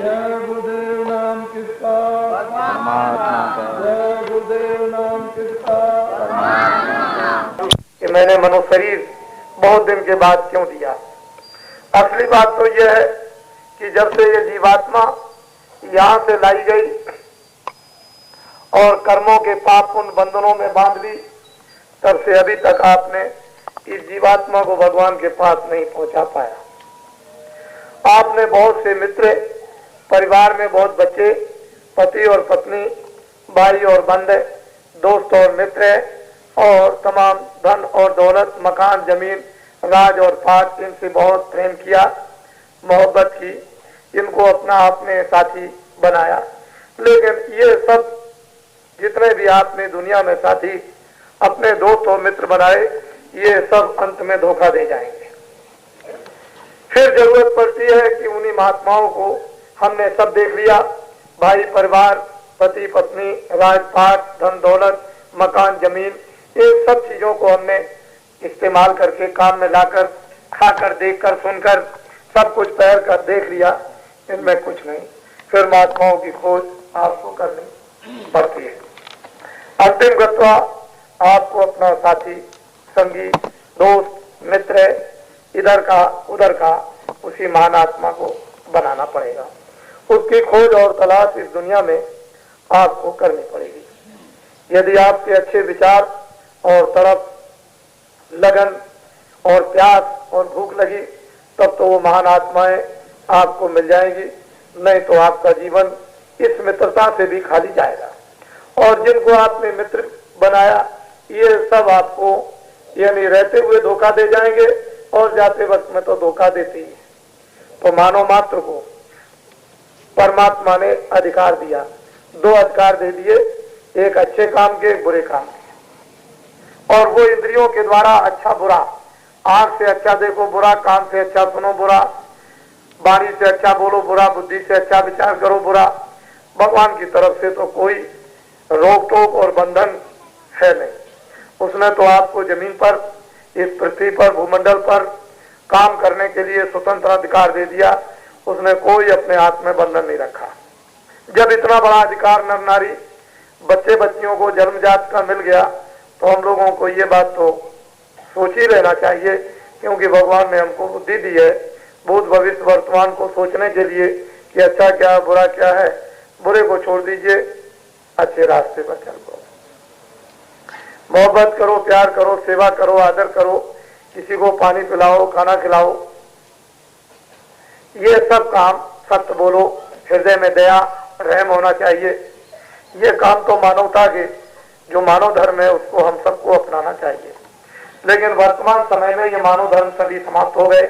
जय गुरुदेव नाम किसका? परमात्मा का। जय गुरुदेव नाम किसका? परमात्मा का। कि मैंने मनो शरीर बहुत दिन के बाद क्यों दिया। असली बात तो यह है कि जब से ये जीवात्मा यहाँ से लाई गई और कर्मों के पाप उन बंधनों में बांध ली, तब से अभी तक आपने इस जीवात्मा को भगवान के पास नहीं पहुंचा पाया। आपने बहुत से मित्र, परिवार में बहुत बच्चे, पति और पत्नी, भाई और बंधु, दोस्त और मित्र और तमाम धन और दौलत, मकान, जमीन, राज और पाठ, इनसे बहुत प्रेम किया, मोहब्बत की, इनको अपना आपने साथी बनाया। लेकिन ये सब जितने भी आपने दुनिया में साथी अपने दोस्त और मित्र बनाए, ये सब अंत में धोखा दे जाएंगे। फिर जरूरत पड़ती है कि उन्हीं महात्माओं को हमने सब देख लिया, भाई, परिवार, पति, पत्नी, राजपाट, धन दौलत, मकान, जमीन, इन सब चीजों को हमने इस्तेमाल करके काम में लाकर, खाकर, देखकर, सुनकर, सब कुछ पैर कर देख लिया, इनमें कुछ नहीं। फिर महात्माओं की खोज आपको करनी पड़ती है। अंतिम गत्वा आपको अपना साथी, संगी, दोस्त, मित्र, इधर का उधर का, उसी महान आत्मा को बनाना पड़ेगा। उसकी खोज और तलाश इस दुनिया में आपको करनी पड़ेगी। यदि आपके अच्छे विचार और तड़प, लगन और प्यास और भूख लगी, तब तो वो महान आत्माएं आपको मिल जाएंगी, नहीं तो आपका जीवन इस मित्रता से भी खाली जाएगा। और जिनको आपने मित्र बनाया, ये सब आपको यानी रहते हुए धोखा दे जाएंगे और जाते वक्त में तो धोखा देते ही। तो मानव मात्र को परमात्मा ने अधिकार दिया, दो अधिकार दे दिए, एक अच्छे काम के, एक बुरे काम के। और वो इंद्रियों के द्वारा अच्छा बुरा, आंख से अच्छा देखो बुरा, कान से अच्छा सुनो बुरा, वाणी से अच्छा बोलो बुरा, बुद्धि से अच्छा विचार करो बुरा। भगवान की तरफ से तो कोई रोक टोक और बंधन है नहीं। उसने तो आपको जमीन पर, इस पृथ्वी पर, भूमंडल पर काम करने के लिए स्वतंत्र अधिकार दे दिया। उसने कोई अपने हाथ में बंधन नहीं रखा। जब इतना बड़ा अधिकार नर नारी, बच्चे बच्चियों को जन्मजात का मिल गया, तो हम लोगों को ये बात तो सोच ही लेना चाहिए, क्योंकि भगवान ने हमको बुद्धि दी है भूत भविष्य वर्तमान को सोचने के लिए कि अच्छा क्या है, बुरा क्या है। बुरे को छोड़ दीजिए, अच्छे रास्ते पर चलो, मोहब्बत करो, प्यार करो, सेवा करो, आदर करो, किसी को पानी पिलाओ, खाना खिलाओ, ये सब काम, सत्य बोलो, हृदय में दया, रहम होना चाहिए। ये काम तो मानवता के जो मानव धर्म है उसको हम सबको अपनाना चाहिए। लेकिन वर्तमान समय में ये मानव धर्म सभी समाप्त हो गए,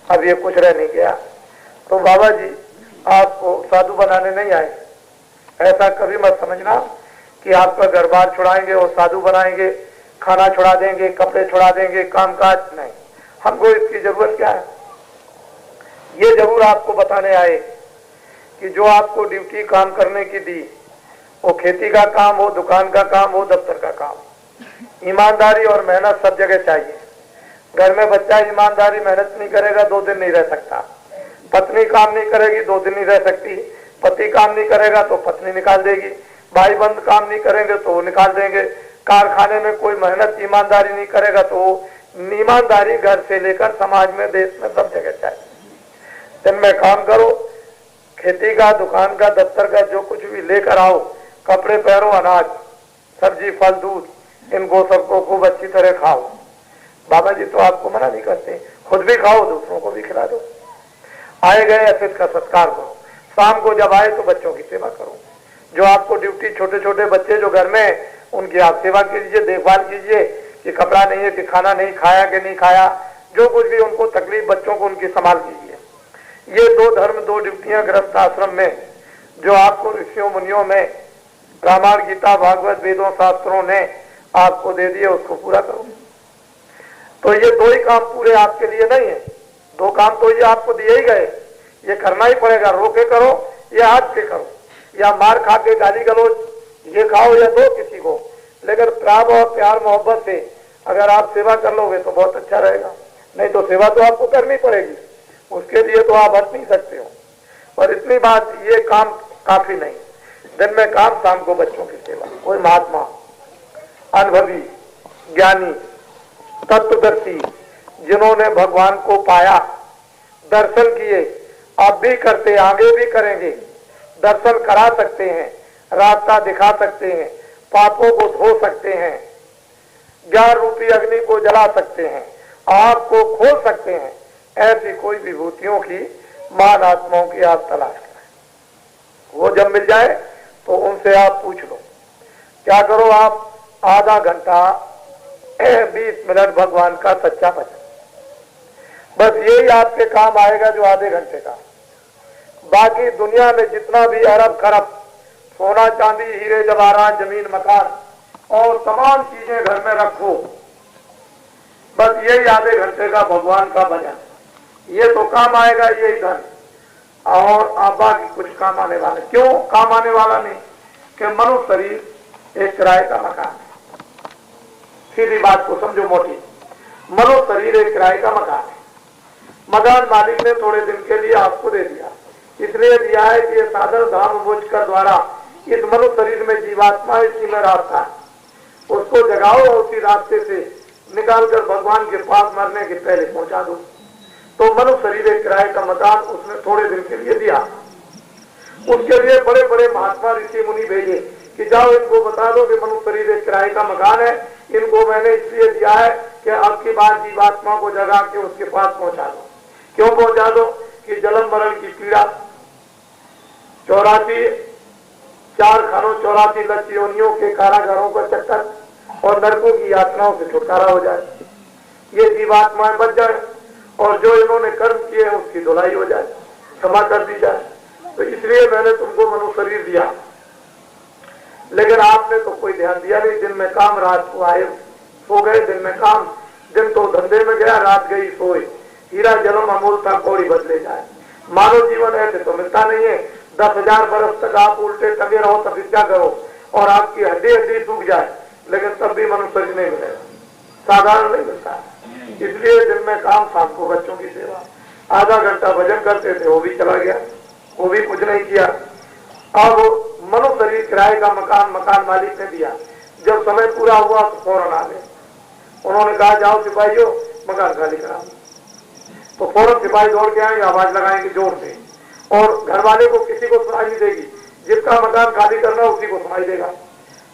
अब ये कुछ रह नहीं गया। तो बाबा जी आपको साधु बनाने नहीं आए, ऐसा कभी मत समझना कि आपका घर बार छुड़ाएंगे और साधु बनाएंगे, खाना छुड़ा देंगे, कपड़े छुड़ा देंगे, कामकाज नहीं। हमको इसकी जरूरत क्या है? ये जरूर आपको बताने आए कि जो आपको ड्यूटी काम करने की दी, वो खेती का काम हो, दुकान का काम हो, दफ्तर का काम, ईमानदारी और मेहनत सब जगह चाहिए। घर में बच्चा ईमानदारी मेहनत नहीं करेगा 2 दिन नहीं रह सकता, पत्नी काम नहीं करेगी 2 दिन नहीं रह सकती, पति काम नहीं करेगा तो पत्नी निकाल देगी, भाई बंद काम नहीं करेंगे तो वो निकाल देंगे, कारखाने में कोई मेहनत ईमानदारी नहीं करेगा तो ईमानदारी घर से लेकर समाज में, देश में सब जगह चाहिए। दिन में काम करो, खेती का, दुकान का, दफ्तर का, जो कुछ भी लेकर आओ, कपड़े पहनो, अनाज, सब्जी, फल, दूध, इनको सबको खूब अच्छी तरह खाओ। बाबा जी तो आपको मना नहीं करते, खुद भी खाओ, दूसरों को भी खिला दो। आए गए अतिथि का सत्कार करो, शाम को जब आए तो बच्चों की सेवा करो। जो आपको ड्यूटी, छोटे छोटे बच्चे जो घर में, उनकी आप सेवा कीजिए, देखभाल कीजिए कि कपड़ा नहीं है, कि खाना नहीं खाया कि नहीं खाया, जो कुछ भी उनको तकलीफ, बच्चों को उनकी संभाल कीजिए। ये 2 धर्म, 2 ड्यूटियां गृहस्थ आश्रम में जो आपको ऋषियों मुनियों में, रामायण, गीता, भागवत, वेदों, शास्त्रों ने आपको दे दिए, उसको पूरा करो। तो ये 2 ही काम पूरे आपके लिए नहीं है, 2 काम तो ये आपको दिए ही गए, ये करना ही पड़ेगा। रोके करो या हाथ से करो, या मार खा के गाली गलोच ये खाओ या दो किसी को, लेकिन प्रेम और प्यार मोहब्बत से अगर आप सेवा कर लोगे तो बहुत अच्छा रहेगा। नहीं तो सेवा तो आपको करनी पड़ेगी, उसके लिए तो आप हट नहीं सकते हो। और इतनी बात, ये काम काफी नहीं। दिन में काम, शाम को बच्चों की सेवा। कोई महात्मा, अनुभवी, ज्ञानी, तत्वदर्शी, जिन्होंने भगवान को पाया, दर्शन किए, अब भी करते, आगे भी करेंगे, दर्शन करा सकते हैं, रास्ता दिखा सकते हैं, पापों को धो सकते हैं, ज्ञान रूपी अग्नि को जला सकते हैं, आग को खोल सकते हैं, ऐसी कोई विभूतियों की महान आत्माओं की आप तलाश करें। वो जब मिल जाए तो उनसे आप पूछ लो। क्या करो आप? आधा घंटा 20 मिनट भगवान का सच्चा भजन, बस यही आपके काम आएगा जो आधे घंटे का। बाकी दुनिया में जितना भी अरब खरब सोना चांदी हीरे जवाहरात जमीन मकान और तमाम चीजें घर में रखो, बस यही आधे घंटे का भगवान का भजन, ये तो काम आएगा, यही धन। और आप बाकी कुछ काम आने वाला, क्यों काम आने वाला नहीं? कि मनुष्य शरीर एक किराए का मकान है। सीधी बात को समझो मोटी, मनुष्य शरीर एक किराए का मकान है। मकान मालिक ने थोड़े दिन के लिए आपको दे दिया, इसलिए दिया है कि ये साधन धाम बोझ का द्वारा इस मनुष्य शरीर में जीवात्मा इसी में रास्ता है, उसको जगाओ और उसी रास्ते से निकालकर भगवान के पास मरने के पहले पहुंचा दो। तो मनुष्य शरीर एक किराए का मकान उसने थोड़े दिन के लिए दिया। उसके लिए बड़े बड़े महात्मा ऋषि मुनि भेजे कि जाओ इनको बता दो कि मनुष्य शरीर एक किराए का मकान है, इनको मैंने इसलिए दिया है कि अब की बार जीवात्मा को जगा के उसके पास पहुंचा दो। क्यों पहुंचा दो? कि जन्म मरण की पीड़ा, 84 4 खानों 84 लक्ष्य योनियों के कारागारों का चक्कर और नरकों की यातनाओं से छुटकारा हो जाए, ये जीवात्माएं बच जाए और जो इन्होंने कर्म किए हैं उसकी धुलाई हो जाए, क्षमा कर दी जाए। तो इसलिए मैंने तुमको मनुष्य शरीर दिया, लेकिन आपने तो कोई ध्यान दिया नहीं। दिन में काम, रात को आए सो गए। दिन में काम, दिन तो धंधे में गया, रात गई सोए। हीरा जन्म अमूल था, कौड़ी बदले जाए। मानव जीवन ऐसे तो मिलता नहीं है। 10,000 बरस तक आप उल्टे टंगे रहो, तपस्या करो और आपकी हड्डी हड्डी टूट जाए, लेकिन तब भी मनुष्य शरीर नहीं मिलेगा, साधारण नहीं मिलता। इसलिए दिन में काम, शाम को बच्चों की सेवा। आधा घंटा भजन करते थे, वो भी चला गया, वो भी कुछ नहीं किया। अब मनुष्य शरीर किराए का मकान मकान मालिक ने दिया। जब समय पूरा हुआ तो फौरन आ गए। उन्होंने कहा जाओ सिपाहियों मकान खाली करा। तो फौरन सिपाही दौड़ के आएंगे, आवाज लगाएंगे जोर से, और घर वाले को किसी को सुनाई नहीं देगी। जिसका मकान खाली करना उसी को सुनाई देगा।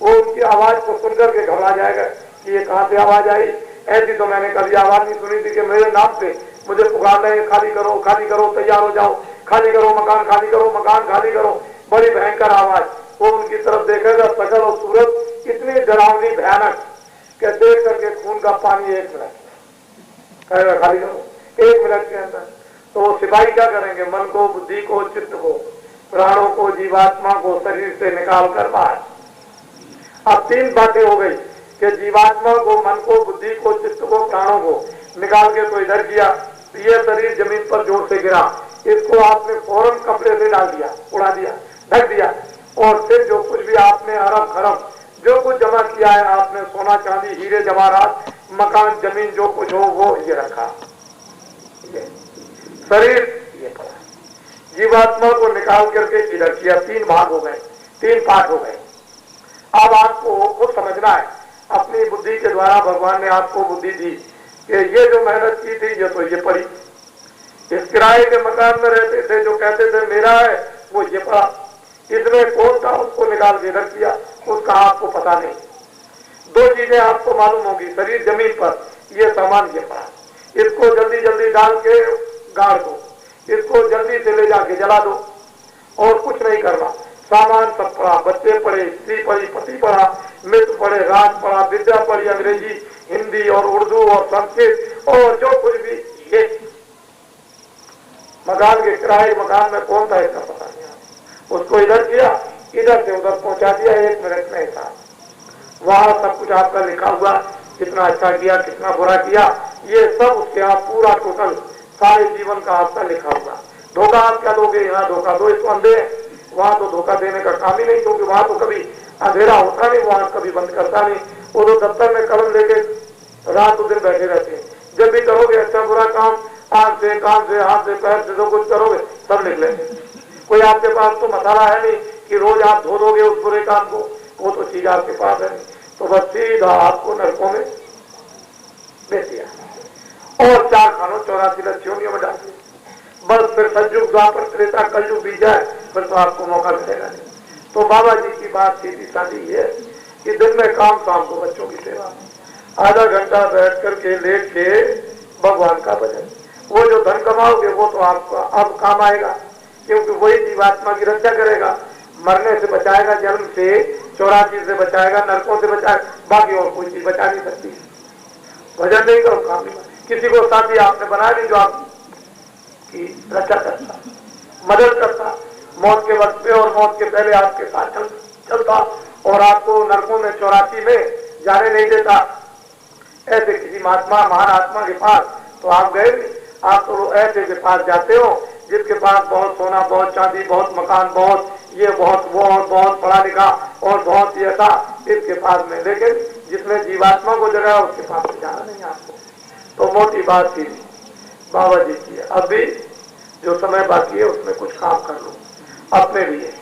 वो उनकी आवाज को सुनकर के घबरा जाएगा कि ये कहाँ से आवाज आई। ऐसी तो मैंने कभी आवाज नहीं सुनी थी कि मेरे नाम पे मुझे पुकारना है, खाली करो, तैयार हो जाओ, खाली करो, मकान खाली करो, मकान खाली करो। बड़ी भयंकर आवाज। वो उनकी तरफ देखेगा, शकल और सूरत इतनी डरावनी भयानक कि देख करके खून का पानी 1 मिनट कहेगा खाली करो, 1 मिनट के अंदर। तो सिपाही क्या करेंगे? मन को, बुद्धि को, चित्त को, प्राणों को, जीवात्मा को शरीर से निकाल कर बाहर। अब 3 बातें हो गई कि जीवात्मा को, मन को, बुद्धि को, चित्त को, प्राणों को निकाल के तो इधर किया। ये शरीर जमीन पर जोर से गिरा, इसको आपने फौरन कपड़े से डाल दिया, उड़ा दिया, ढक दिया। और फिर जो कुछ भी आपने अरब खरब जो कुछ जमा किया है, आपने सोना चांदी हीरे जवाहरात मकान जमीन जो कुछ हो वो ये रखा। शरीर ये जीवात्मा को निकाल करके इधर किया। 3 भाग हो गए, 3 पार्ट हो गए। अब आपको खुद समझना है। अपनी बुद्धि के द्वारा भगवान ने आपको बुद्धि दी कि ये जो मेहनत की थी ये तो ये पड़ी। इस किराए के मकान में रहते थे, जो कहते थे मेरा है, वो ये पड़ा। इसमें कौन था उसको निकाल के इधर किया, उसका आपको पता नहीं। 2 चीजें आपको मालूम होगी। शरीर जमीन पर, ये सामान ये पड़ा, इसको जल्दी जल्दी डाल के गाड़ दो, इसको जल्दी से ले जाके जला दो और कुछ नहीं करना। सामान सब पड़ा, बच्चे पढ़े, स्त्री पढ़ी, पति पढ़ा, मित्र पढ़े, राज पढ़ा, विद्या पढ़ी, अंग्रेजी, हिंदी और उर्दू और संस्कृत और जो कुछ भी। ये मकान के किराए मकान में कौन था इसका पता नहीं। उसको इधर किया, इधर से उधर पहुंचा दिया 1 मिनट में हिसाब। वहां सब कुछ आपका लिखा हुआ, कितना अच्छा किया, कितना बुरा किया, ये सब उसके आप पूरा टोटल सारे जीवन का आपका लिखा हुआ। धोखा आप क्या दोगे? यहाँ धोखा दो, इसको अंधे। वहां तो धोखा देने का काम ही नहीं, क्योंकि वहां तो कभी अंधेरा होता नहीं, वहां कभी बंद करता नहीं। वो तो दफ्तर में कलम लेके रात दिन बैठे रहते हैं। जब भी करोगे अच्छा बुरा काम, आंख से, कान से, हाथ से, पैर से जो कुछ करोगे सब लिख लेंगे। कोई आपके पास तो मसाला है नहीं कि रोज आप धो दोगे उस बुरे काम को, वो तो चीज आपके पास है नहीं, तो बस सीधा आपको नरकों में भेज दिया और 4 खानों 84 लक्ष्यों में डाल दिया। बस फिर सतयुग द्वापर त्रेता कलयुग बीत जाए फिर तो आपको मौका मिलेगा नहीं। तो बाबा जी की बात सीधी साधी है कि दिन में काम, शाम को बच्चों की सेवा, आधा घंटा बैठ करके लेट के भगवान का भजन। वो जो धन कमाओगे वो तो आपको अब काम आएगा, क्योंकि वही जीवात्मा की रक्षा करेगा, मरने से बचाएगा, जन्म से 84 से बचाएगा, नरकों से बचाएगा, बाकी और कोई चीज बचा नहीं सकती। भजन नहीं करो काम नहीं। किसी को साथी आपने बना दी जो आपकी रक्षा करता, मदद करता, मौत के वक्त पे और मौत के पहले आपके साथ चलता और आपको नरकों में 84 में जाने नहीं देता, ऐसे किसी महात्मा महान आत्मा के पास तो आप गए नहीं। आप तो ऐसे के पास जाते हो जिसके पास बहुत सोना, बहुत चांदी, बहुत मकान, बहुत ये, बहुत वो, और बहुत पढ़ा लिखा और बहुत ये था, इसके पास में, लेकिन जिसने जीवात्मा को जगाया उसके पास में जाना नहीं आपको। तो मोटी बात थी बाबा जी की। अब भी जो समय बाकी है उसमें कुछ काम कर लो अपने लिए।